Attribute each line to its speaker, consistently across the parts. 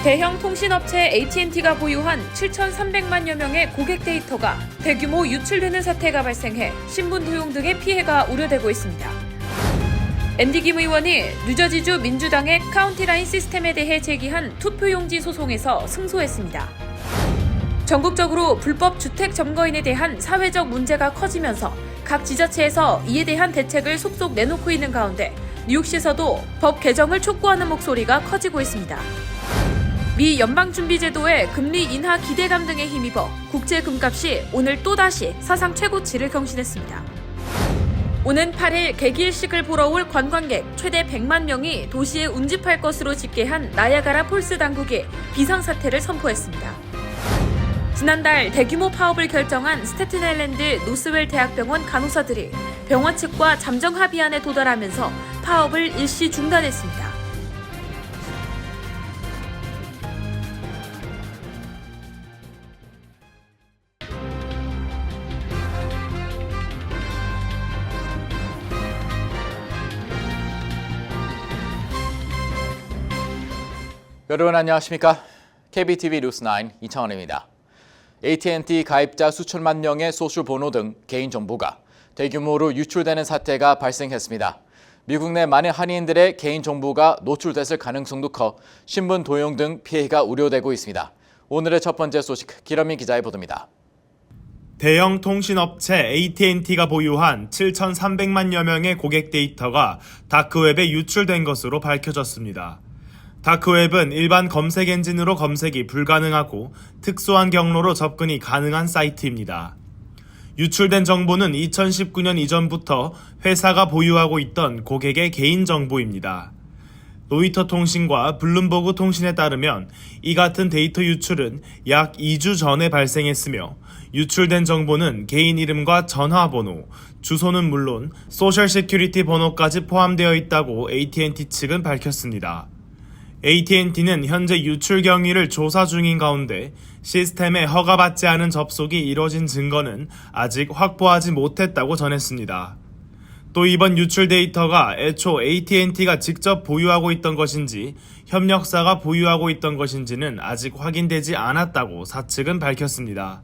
Speaker 1: 대형 통신업체 AT&T가 보유한 7,300만여 명의 고객 데이터가 대규모 유출되는 사태가 발생해 신분 도용 등의 피해가 우려되고 있습니다. 앤디 김 의원이 뉴저지주 민주당의 카운티라인 시스템에 대해 제기한 투표용지 소송에서 승소했습니다. 전국적으로 불법 주택 점거인에 대한 사회적 문제가 커지면서 각 지자체에서 이에 대한 대책을 속속 내놓고 있는 가운데 뉴욕시에서도 법 개정을 촉구하는 목소리가 커지고 있습니다. 미 연방준비제도의 금리 인하 기대감 등에 힘입어 국제 금값이 오늘 또다시 사상 최고치를 경신했습니다. 오는 8일 개기일식을 보러 올 관광객 최대 100만 명이 도시에 운집할 것으로 집계한 나야가라 폴스 당국이 비상사태를 선포했습니다. 지난달 대규모 파업을 결정한 스태튼 아일랜드 노스웰 대학병원 간호사들이 병원 측과 잠정 합의안에 도달하면서 파업을 일시 중단했습니다.
Speaker 2: 여러분 안녕하십니까? KBTV 뉴스9 이창원입니다. AT&T 가입자 수천만 명의 소셜 번호 등 개인정보가 대규모로 유출되는 사태가 발생했습니다. 미국 내 많은 한인들의 개인정보가 노출됐을 가능성도 커 신분 도용 등 피해가 우려되고 있습니다. 오늘의 첫 번째 소식, 기러민 기자의 보도입니다.
Speaker 3: 대형 통신업체 AT&T가 보유한 7,300만여 명의 고객 데이터가 다크웹에 유출된 것으로 밝혀졌습니다. 다크웹은 일반 검색 엔진으로 검색이 불가능하고 특수한 경로로 접근이 가능한 사이트입니다. 유출된 정보는 2019년 이전부터 회사가 보유하고 있던 고객의 개인정보입니다. 로이터 통신과 블룸버그 통신에 따르면 이 같은 데이터 유출은 약 2주 전에 발생했으며 유출된 정보는 개인 이름과 전화번호, 주소는 물론 소셜 시큐리티 번호까지 포함되어 있다고 AT&T 측은 밝혔습니다. AT&T는 현재 유출 경위를 조사 중인 가운데 시스템에 허가받지 않은 접속이 이뤄진 증거는 아직 확보하지 못했다고 전했습니다. 또 이번 유출 데이터가 애초 AT&T가 직접 보유하고 있던 것인지 협력사가 보유하고 있던 것인지는 아직 확인되지 않았다고 사측은 밝혔습니다.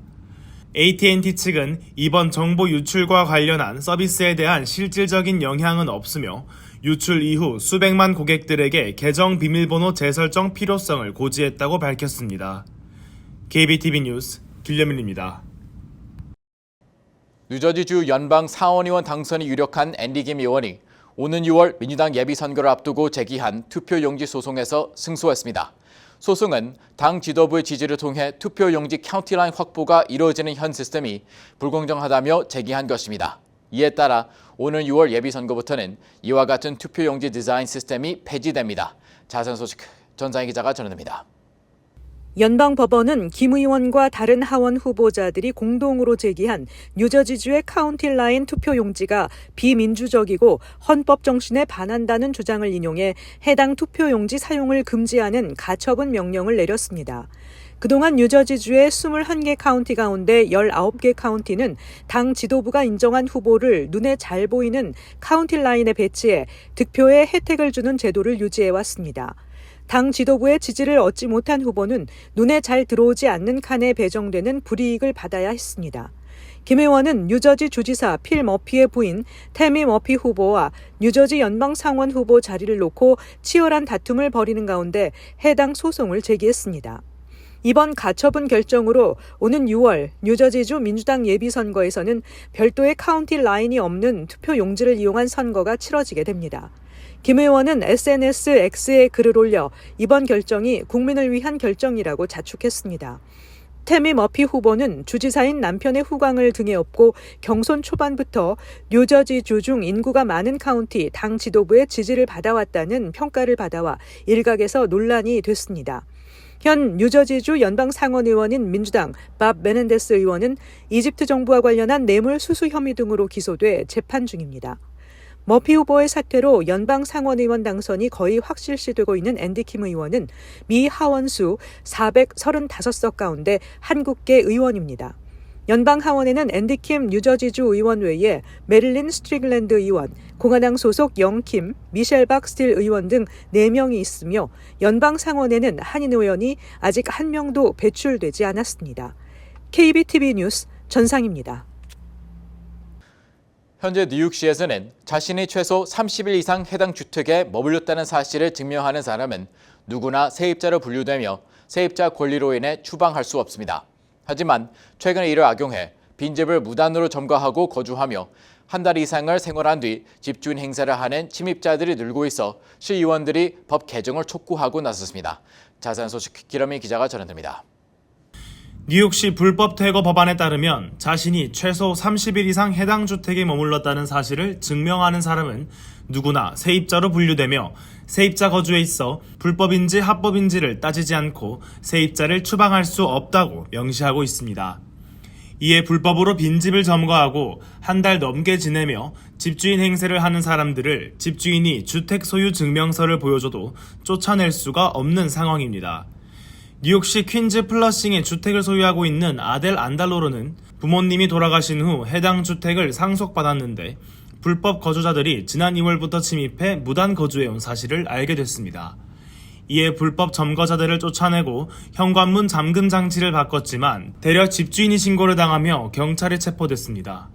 Speaker 3: AT&T 측은 이번 정보 유출과 관련한 서비스에 대한 실질적인 영향은 없으며 유출 이후 수백만 고객들에게 계정 비밀번호 재설정 필요성을 고지했다고 밝혔습니다. KBTV 뉴스 길려민입니다.
Speaker 2: 뉴저지주 연방 상원의원 당선이 유력한 앤디 김 의원이 오는 6월 민주당 예비선거를 앞두고 제기한 투표용지 소송에서 승소했습니다. 소송은 당 지도부의 지지를 통해 투표용지 카운티라인 확보가 이루어지는 현 시스템이 불공정하다며 제기한 것입니다. 이에 따라 오는 6월 예비선거부터는 이와 같은 투표용지 디자인 시스템이 폐지됩니다. 자세한 소식 전장희 기자가 전해드립니다.
Speaker 4: 연방법원은 김 의원과 다른 하원 후보자들이 공동으로 제기한 뉴저지주의 카운티 라인 투표용지가 비민주적이고 헌법 정신에 반한다는 주장을 인용해 해당 투표용지 사용을 금지하는 가처분 명령을 내렸습니다. 그동안 뉴저지주의 21개 카운티 가운데 19개 카운티는 당 지도부가 인정한 후보를 눈에 잘 보이는 카운티 라인에 배치해 득표에 혜택을 주는 제도를 유지해왔습니다. 당 지도부의 지지를 얻지 못한 후보는 눈에 잘 들어오지 않는 칸에 배정되는 불이익을 받아야 했습니다. 김 의원은 뉴저지 주지사 필 머피의 부인 태미 머피 후보와 뉴저지 연방 상원 후보 자리를 놓고 치열한 다툼을 벌이는 가운데 해당 소송을 제기했습니다. 이번 가처분 결정으로 오는 6월 뉴저지주 민주당 예비선거에서는 별도의 카운티 라인이 없는 투표 용지를 이용한 선거가 치러지게 됩니다. 김 의원은 SNS X에 글을 올려 이번 결정이 국민을 위한 결정이라고 자축했습니다. 태미 머피 후보는 주지사인 남편의 후광을 등에 업고 경선 초반부터 뉴저지주 중 인구가 많은 카운티 당 지도부의 지지를 받아왔다는 평가를 받아와 일각에서 논란이 됐습니다. 현 뉴저지주 연방 상원 의원인 민주당 밥 메넨데스 의원은 이집트 정부와 관련한 뇌물 수수 혐의 등으로 기소돼 재판 중입니다. 머피 후보의 사퇴로 연방 상원 의원 당선이 거의 확실시되고 있는 앤디 김 의원은 미 하원수 435석 가운데 한국계 의원입니다. 연방 하원에는 앤디 킴 뉴저지주 의원 외에 메릴린 스트릭랜드 의원, 공화당 소속 영킴, 미셸 박스틸 의원 등 4명이 있으며 연방 상원에는 한인 의원이 아직 1명도 배출되지 않았습니다. KBTV 뉴스 전상입니다.
Speaker 2: 현재 뉴욕시에서는 자신이 최소 30일 이상 해당 주택에 머물렀다는 사실을 증명하는 사람은 누구나 세입자로 분류되며 세입자 권리로 인해 추방할 수 없습니다. 하지만 최근 이를 악용해 빈집을 무단으로 점거하고 거주하며 한 달 이상을 생활한 뒤 집주인 행세를 하는 침입자들이 늘고 있어 시의원들이 법 개정을 촉구하고 나섰습니다. 자세한 소식 기러미 기자가 전해드립니다.
Speaker 3: 뉴욕시 불법 퇴거 법안에 따르면 자신이 최소 30일 이상 해당 주택에 머물렀다는 사실을 증명하는 사람은 누구나 세입자로 분류되며 세입자 거주에 있어 불법인지 합법인지를 따지지 않고 세입자를 추방할 수 없다고 명시하고 있습니다. 이에 불법으로 빈집을 점거하고 한 달 넘게 지내며 집주인 행세를 하는 사람들을 집주인이 주택 소유 증명서를 보여줘도 쫓아낼 수가 없는 상황입니다. 뉴욕시 퀸즈 플러싱에 주택을 소유하고 있는 아델 안달로르는 부모님이 돌아가신 후 해당 주택을 상속받았는데 불법 거주자들이 지난 2월부터 침입해 무단 거주해온 사실을 알게 됐습니다. 이에 불법 점거자들을 쫓아내고 현관문 잠금 장치를 바꿨지만 대려 집주인이 신고를 당하며 경찰에 체포됐습니다.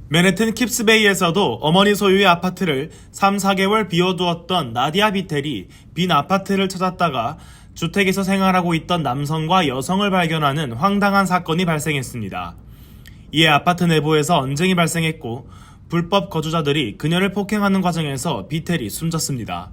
Speaker 3: 맨해튼 킵스베이에서도 어머니 소유의 아파트를 3, 4개월 비워두었던 나디아 비텔이 빈 아파트를 찾았다가 주택에서 생활하고 있던 남성과 여성을 발견하는 황당한 사건이 발생했습니다. 이에 아파트 내부에서 언쟁이 발생했고 불법 거주자들이 그녀를 폭행하는 과정에서 비텔이 숨졌습니다.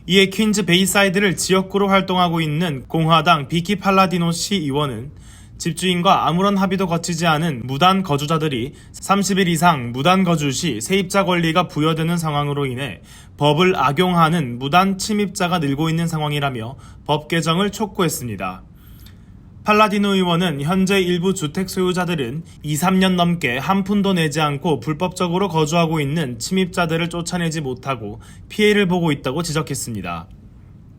Speaker 3: 이에 퀸즈 베이사이드를 지역구로 활동하고 있는 공화당 비키 팔라디노 시의원은 집주인과 아무런 합의도 거치지 않은 무단 거주자들이 30일 이상 무단 거주 시 세입자 권리가 부여되는 상황으로 인해 법을 악용하는 무단 침입자가 늘고 있는 상황이라며 법 개정을 촉구했습니다. 팔라디노 의원은 현재 일부 주택 소유자들은 2, 3년 넘게 한 푼도 내지 않고 불법적으로 거주하고 있는 침입자들을 쫓아내지 못하고 피해를 보고 있다고 지적했습니다.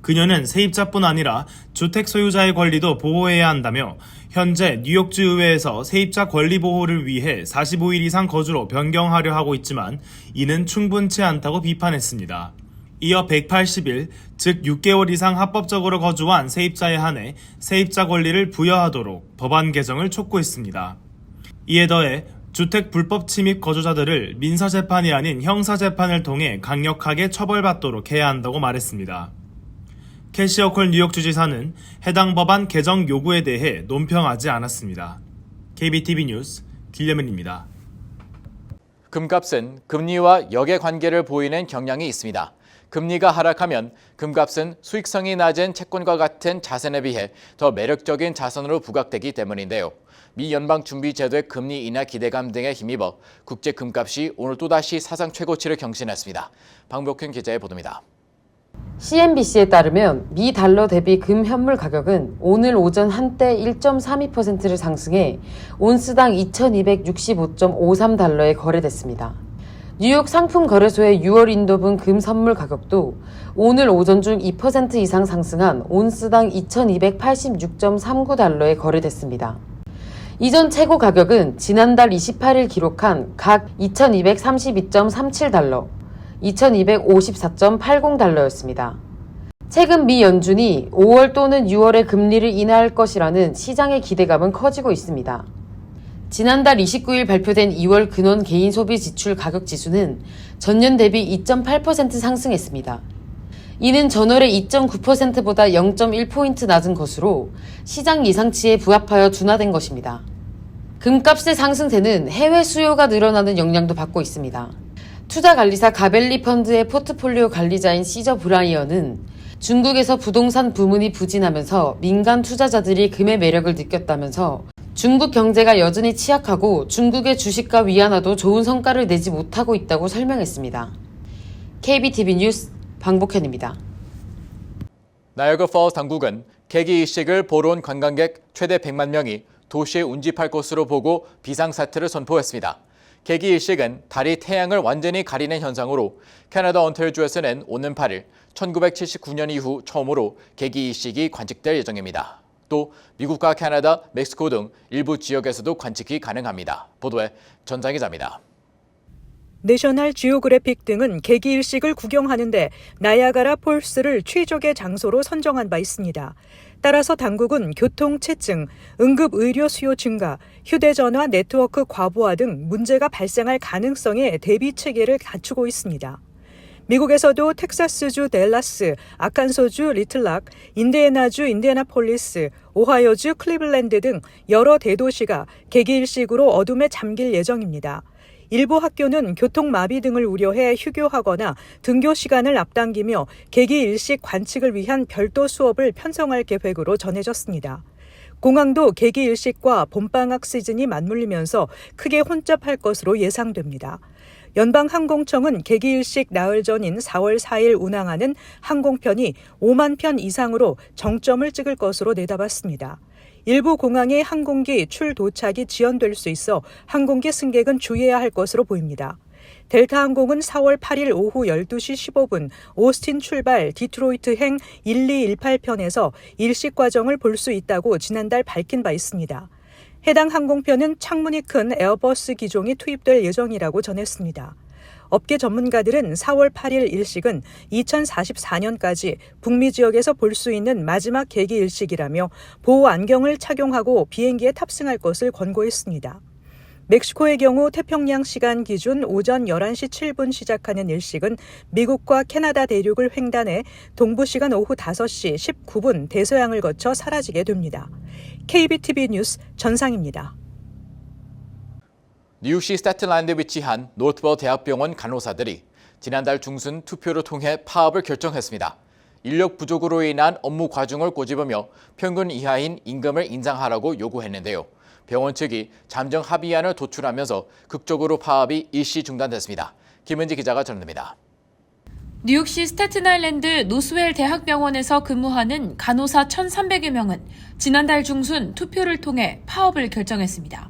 Speaker 3: 그녀는 세입자뿐 아니라 주택 소유자의 권리도 보호해야 한다며 현재 뉴욕주 의회에서 세입자 권리 보호를 위해 45일 이상 거주로 변경하려 하고 있지만 이는 충분치 않다고 비판했습니다. 이어 180일, 즉 6개월 이상 합법적으로 거주한 세입자에 한해 세입자 권리를 부여하도록 법안 개정을 촉구했습니다. 이에 더해 주택 불법 침입 거주자들을 민사재판이 아닌 형사재판을 통해 강력하게 처벌받도록 해야 한다고 말했습니다. 캐시 어콜 뉴욕주지사는 해당 법안 개정 요구에 대해 논평하지 않았습니다. KBTV 뉴스 길려맨입니다.
Speaker 2: 금값은 금리와 역의 관계를 보이는 경향이 있습니다. 금리가 하락하면 금값은 수익성이 낮은 채권과 같은 자산에 비해 더 매력적인 자산으로 부각되기 때문인데요. 미 연방준비제도의 금리 인하 기대감 등에 힘입어 국제 금값이 오늘 또다시 사상 최고치를 경신했습니다. 방복현 기자의 보도입니다.
Speaker 5: CNBC에 따르면 미 달러 대비 금 현물 가격은 오늘 오전 한때 1.32%를 상승해 온스당 2265.53달러에 거래됐습니다. 뉴욕 상품 거래소의 6월 인도분 금 선물 가격도 오늘 오전 중 2% 이상 상승한 온스당 2286.39달러에 거래됐습니다. 이전 최고 가격은 지난달 28일 기록한 각 2232.37달러, 2254.80달러였습니다. 최근 미 연준이 5월 또는 6월에 금리를 인하할 것이라는 시장의 기대감은 커지고 있습니다. 지난달 29일 발표된 2월 근원 개인 소비 지출 가격 지수는 전년 대비 2.8% 상승했습니다. 이는 전월의 2.9%보다 0.1포인트 낮은 것으로 시장 예상치에 부합하여 둔화된 것입니다. 금값의 상승세는 해외 수요가 늘어나는 영향도 받고 있습니다. 투자관리사 가벨리 펀드의 포트폴리오 관리자인 시저 브라이언은 중국에서 부동산 부문이 부진하면서 민간 투자자들이 금의 매력을 느꼈다면서 중국 경제가 여전히 취약하고 중국의 주식과 위안화도 좋은 성과를 내지 못하고 있다고 설명했습니다. KBTV 뉴스 방복현입니다.
Speaker 2: 나이아가라 폴스 당국은 개기 이식을 보러 온 관광객 최대 100만 명이 도시에 운집할 것으로 보고 비상사태를 선포했습니다. 개기 일식은 달이 태양을 완전히 가리는 현상으로 캐나다 온타리오주에서는 오는 8일 1979년 이후 처음으로 개기 일식이 관측될 예정입니다. 또 미국과 캐나다, 멕시코 등 일부 지역에서도 관측이 가능합니다. 보도에 전장 기자입니다.
Speaker 4: 내셔널 지오그래픽 등은 개기일식을 구경하는데 나야가라 폴스를 최적의 장소로 선정한 바 있습니다. 따라서 당국은 교통체증, 응급의료 수요 증가, 휴대전화 네트워크 과부하 등 문제가 발생할 가능성에 대비 체계를 갖추고 있습니다. 미국에서도 텍사스주 댈러스, 아칸소주 리틀락, 인디애나주 인디애나폴리스, 오하이오주 클리블랜드 등 여러 대도시가 개기일식으로 어둠에 잠길 예정입니다. 일부 학교는 교통마비 등을 우려해 휴교하거나 등교 시간을 앞당기며 개기일식 관측을 위한 별도 수업을 편성할 계획으로 전해졌습니다. 공항도 개기일식과 봄방학 시즌이 맞물리면서 크게 혼잡할 것으로 예상됩니다. 연방항공청은 개기일식 나흘 전인 4월 4일 운항하는 항공편이 5만 편 이상으로 정점을 찍을 것으로 내다봤습니다. 일부 공항에 항공기 출도착이 지연될 수 있어 항공기 승객은 주의해야 할 것으로 보입니다. 델타항공은 4월 8일 오후 12시 15분 오스틴 출발 디트로이트행 1218편에서 일식 과정을 볼 수 있다고 지난달 밝힌 바 있습니다. 해당 항공편은 창문이 큰 에어버스 기종이 투입될 예정이라고 전했습니다. 업계 전문가들은 4월 8일 일식은 2044년까지 북미 지역에서 볼 수 있는 마지막 개기 일식이라며 보호 안경을 착용하고 비행기에 탑승할 것을 권고했습니다. 멕시코의 경우 태평양 시간 기준 오전 11시 7분 시작하는 일식은 미국과 캐나다 대륙을 횡단해 동부 시간 오후 5시 19분 대서양을 거쳐 사라지게 됩니다. KBTV 뉴스 전상입니다.
Speaker 2: 뉴욕시 스태튼아일랜드에 위치한 노트버 대학병원 간호사들이 지난달 중순 투표를 통해 파업을 결정했습니다. 인력 부족으로 인한 업무 과중을 꼬집으며 평균 이하인 임금을 인상하라고 요구했는데요. 병원 측이 잠정 합의안을 도출하면서 극적으로 파업이 일시 중단됐습니다. 김은지 기자가 전합니다.
Speaker 1: 뉴욕시 스태튼아일랜드 노스웰 대학병원에서 근무하는 간호사 1,300여 명은 지난달 중순 투표를 통해 파업을 결정했습니다.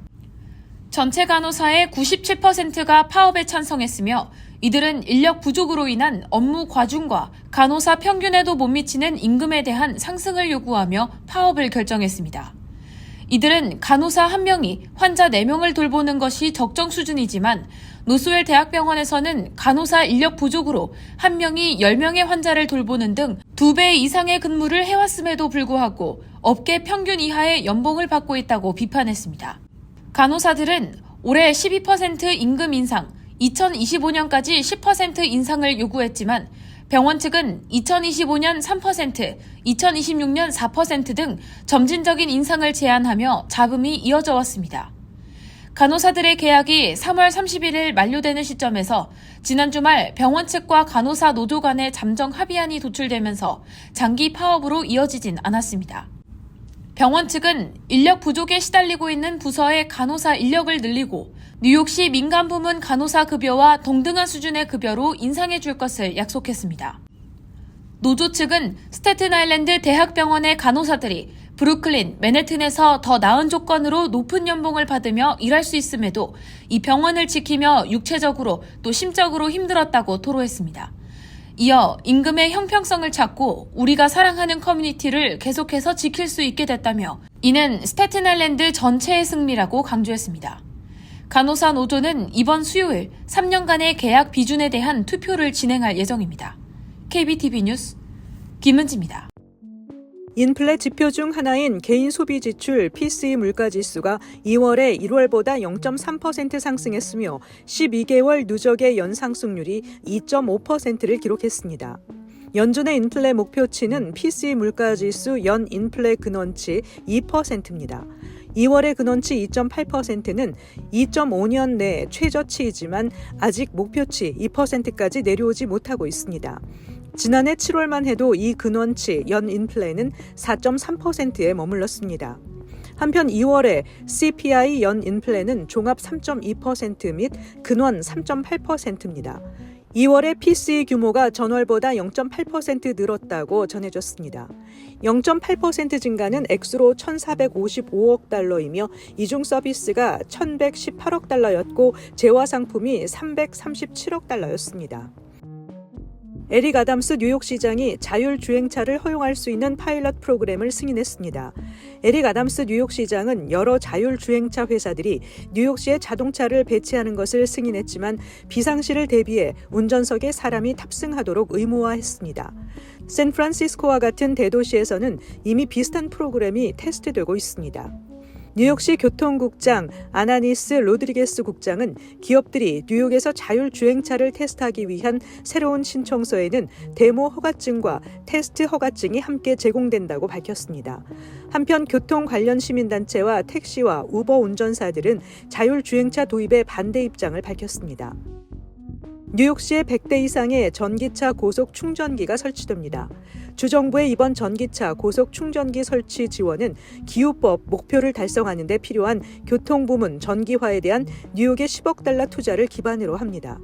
Speaker 1: 전체 간호사의 97%가 파업에 찬성했으며 이들은 인력 부족으로 인한 업무 과중과 간호사 평균에도 못 미치는 임금에 대한 상승을 요구하며 파업을 결정했습니다. 이들은 간호사 1명이 환자 4명을 돌보는 것이 적정 수준이지만 노스웰 대학병원에서는 간호사 인력 부족으로 1명이 10명의 환자를 돌보는 등 2배 이상의 근무를 해왔음에도 불구하고 업계 평균 이하의 연봉을 받고 있다고 비판했습니다. 간호사들은 올해 12% 임금 인상, 2025년까지 10% 인상을 요구했지만 병원 측은 2025년 3%, 2026년 4% 등 점진적인 인상을 제안하며 잡음이 이어져 왔습니다. 간호사들의 계약이 3월 31일 만료되는 시점에서 지난 주말 병원 측과 간호사 노조 간의 잠정 합의안이 도출되면서 장기 파업으로 이어지진 않았습니다. 병원 측은 인력 부족에 시달리고 있는 부서의 간호사 인력을 늘리고 뉴욕시 민간부문 간호사 급여와 동등한 수준의 급여로 인상해 줄 것을 약속했습니다. 노조 측은 스태튼아일랜드 대학병원의 간호사들이 브루클린, 맨해튼에서 더 나은 조건으로 높은 연봉을 받으며 일할 수 있음에도 이 병원을 지키며 육체적으로 또 심적으로 힘들었다고 토로했습니다. 이어 임금의 형평성을 찾고 우리가 사랑하는 커뮤니티를 계속해서 지킬 수 있게 됐다며 이는 스태튼아일랜드 전체의 승리라고 강조했습니다. 간호사 노조는 이번 수요일 3년간의 계약 비준에 대한 투표를 진행할 예정입니다. KBTV 뉴스 김은지입니다.
Speaker 4: 인플레 지표 중 하나인 개인 소비 지출 PCE 물가지수가 2월에 1월보다 0.3% 상승했으며 12개월 누적의 연상승률이 2.5%를 기록했습니다. 연준의 인플레 목표치는 PCE 물가지수 연 인플레 근원치 2%입니다. 2월의 근원치 2.8%는 2.5년 내 최저치이지만 아직 목표치 2%까지 내려오지 못하고 있습니다. 지난해 7월만 해도 이 근원치 연 인플레는 4.3%에 머물렀습니다. 한편 2월에 CPI 연 인플레는 종합 3.2% 및 근원 3.8%입니다. 2월의 PCE 규모가 전월보다 0.8% 늘었다고 전해졌습니다. 0.8% 증가는 액수로 1,455억 달러이며 이중 서비스가 1,118억 달러였고 재화 상품이 337억 달러였습니다. 에릭 아담스 뉴욕시장이 자율주행차를 허용할 수 있는 파일럿 프로그램을 승인했습니다. 에릭 아담스 뉴욕시장은 여러 자율주행차 회사들이 뉴욕시에 자동차를 배치하는 것을 승인했지만 비상시를 대비해 운전석에 사람이 탑승하도록 의무화했습니다. 샌프란시스코와 같은 대도시에서는 이미 비슷한 프로그램이 테스트되고 있습니다. 뉴욕시 교통국장 아나니스 로드리게스 국장은 기업들이 뉴욕에서 자율주행차를 테스트하기 위한 새로운 신청서에는 데모 허가증과 테스트 허가증이 함께 제공된다고 밝혔습니다. 한편 교통 관련 시민단체와 택시와 우버 운전사들은 자율주행차 도입에 반대 입장을 밝혔습니다. 뉴욕시에 100대 이상의 전기차 고속 충전기가 설치됩니다. 주정부의 이번 전기차 고속 충전기 설치 지원은 기후법 목표를 달성하는 데 필요한 교통부문 전기화에 대한 뉴욕의 10억 달러 투자를 기반으로 합니다.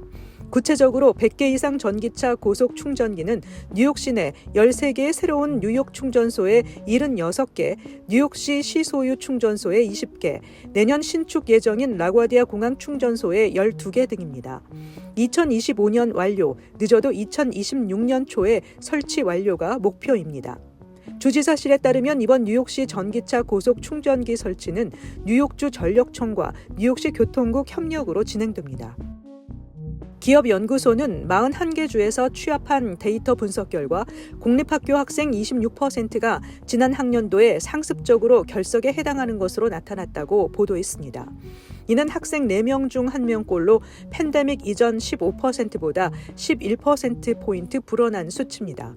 Speaker 4: 구체적으로 100개 이상 전기차 고속 충전기는 뉴욕시 내 13개의 새로운 뉴욕 충전소에 76개, 뉴욕시 시소유 충전소에 20개, 내년 신축 예정인 라과디아 공항 충전소에 12개 등입니다. 2025년 완료, 늦어도 2026년 초에 설치 완료가 목표입니다. 주지사실에 따르면 이번 뉴욕시 전기차 고속 충전기 설치는 뉴욕주 전력청과 뉴욕시 교통국 협력으로 진행됩니다. 기업연구소는 41개 주에서 취합한 데이터 분석 결과 공립학교 학생 26%가 지난 학년도에 상습적으로 결석에 해당하는 것으로 나타났다고 보도했습니다. 이는 학생 4명 중 1명꼴로 팬데믹 이전 15%보다 11%포인트 불어난 수치입니다.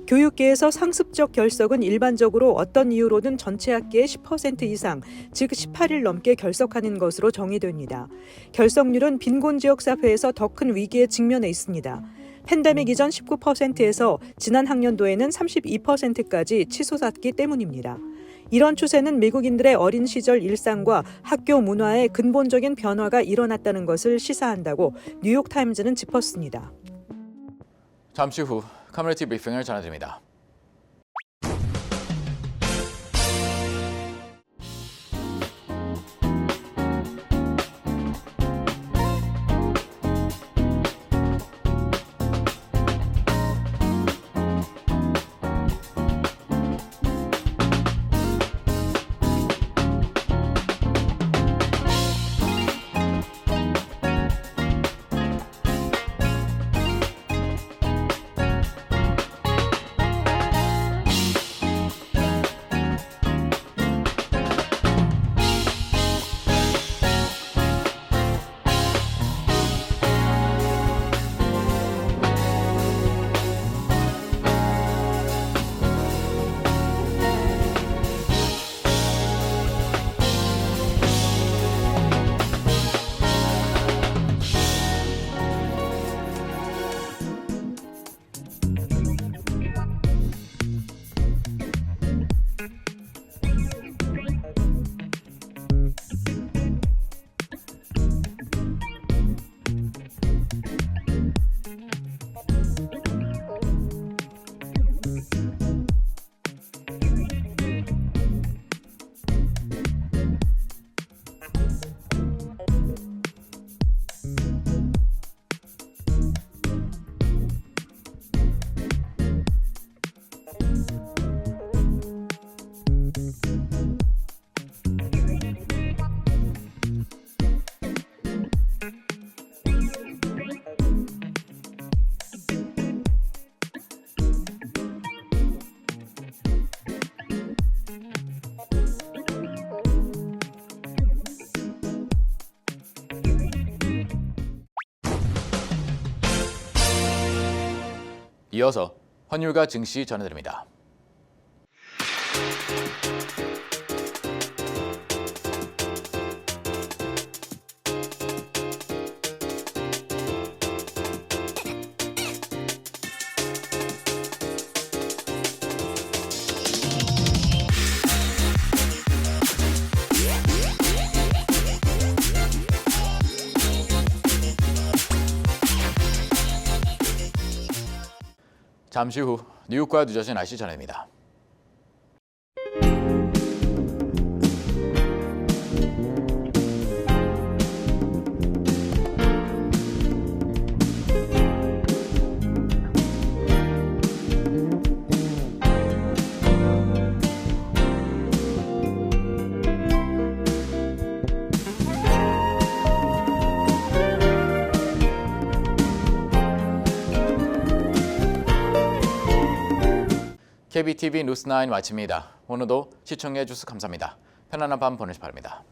Speaker 4: 교육계에서 상습적 결석은 일반적으로 어떤 이유로든 전체 학기의 10% 이상, 즉 18일 넘게 결석하는 것으로 정의됩니다. 결석률은 빈곤지역 사회에서 더 큰 위기에 직면해 있습니다. 팬데믹 이전 19%에서 지난 학년도에는 32%까지 치솟았기 때문입니다. 이런 추세는 미국인들의 어린 시절 일상과 학교 문화에 근본적인 변화가 일어났다는 것을 시사한다고 뉴욕타임즈는 짚었습니다.
Speaker 2: 잠시 후 커뮤니티 브리핑을 전해드립니다. 이어서 환율과 증시 전해드립니다. 잠시 후 뉴욕과 뉴저지 날씨 전해드립니다. KBTV 뉴스9 마칩니다. 오늘도 시청해 주셔서 감사합니다. 편안한 밤 보내시 바랍니다.